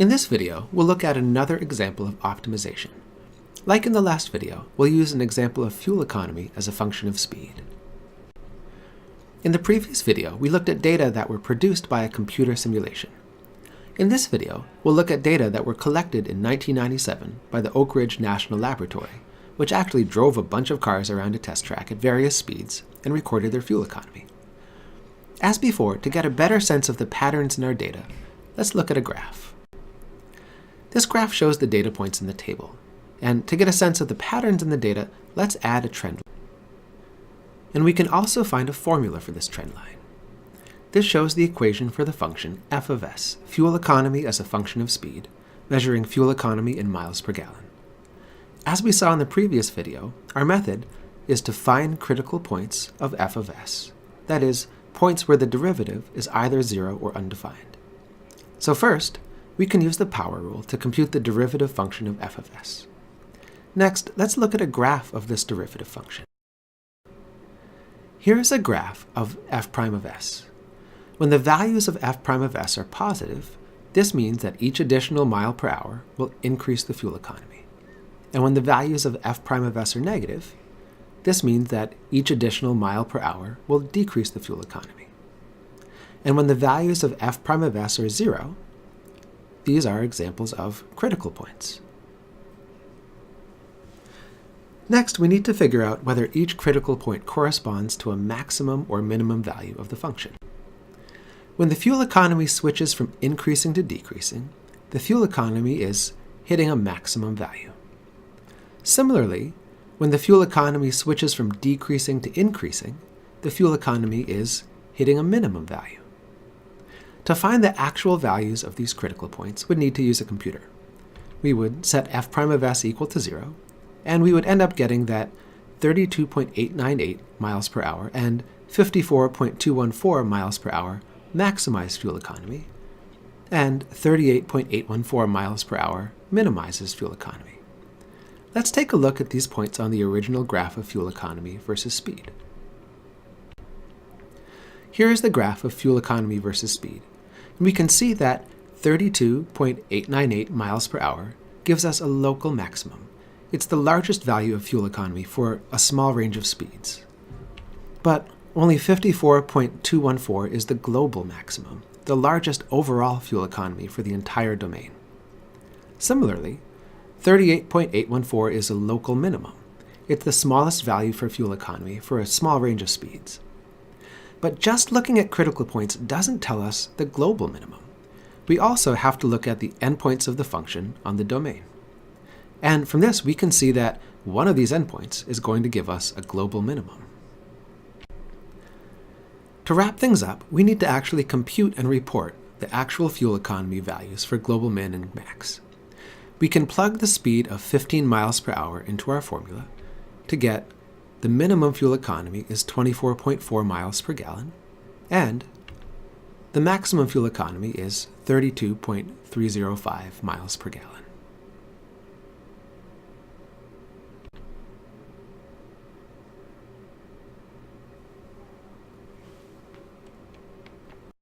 In this video, we'll look at another example of optimization. Like in the last video, we'll use an example of fuel economy as a function of speed. In the previous video, we looked at data that were produced by a computer simulation. In this video, we'll look at data that were collected in 1997 by the Oak Ridge National Laboratory, which actually drove a bunch of cars around a test track at various speeds and recorded their fuel economy. As before, to get a better sense of the patterns in our data, let's look at a graph. This graph shows the data points in the table, and to get a sense of the patterns in the data, let's add a trend line. And we can also find a formula for this trend line. This shows the equation for the function f of s, fuel economy as a function of speed, measuring fuel economy in miles per gallon. As we saw in the previous video, our method is to find critical points of f of s, that is, points where the derivative is either 0 or undefined. So first, we can use the power rule to compute the derivative function of f of s. Next, let's look at a graph of this derivative function. Here is a graph of f prime of s. When the values of f prime of s are positive, this means that each additional mile per hour will increase the fuel economy. And when the values of f prime of s are negative, this means that each additional mile per hour will decrease the fuel economy. And when the values of f prime of s are 0, these are examples of critical points. Next, we need to figure out whether each critical point corresponds to a maximum or minimum value of the function. When the fuel economy switches from increasing to decreasing, the fuel economy is hitting a maximum value. Similarly, when the fuel economy switches from decreasing to increasing, the fuel economy is hitting a minimum value. To find the actual values of these critical points, we'd need to use a computer. We would set f prime of s equal to 0, and we would end up getting that 32.898 miles per hour and 54.214 miles per hour maximize fuel economy, and 38.814 miles per hour minimizes fuel economy. Let's take a look at these points on the original graph of fuel economy versus speed. Here is the graph of fuel economy versus speed. And we can see that 32.898 miles per hour gives us a local maximum. It's the largest value of fuel economy for a small range of speeds. But only 54.214 is the global maximum, the largest overall fuel economy for the entire domain. Similarly, 38.814 is a local minimum. It's the smallest value for fuel economy for a small range of speeds. But just looking at critical points doesn't tell us the global minimum. We also have to look at the endpoints of the function on the domain. And from this, we can see that one of these endpoints is going to give us a global minimum. To wrap things up, we need to actually compute and report the actual fuel economy values for global min and max. We can plug the speed of 15 miles per hour into our formula to get the minimum fuel economy is 24.4 miles per gallon, and the maximum fuel economy is 32.305 miles per gallon.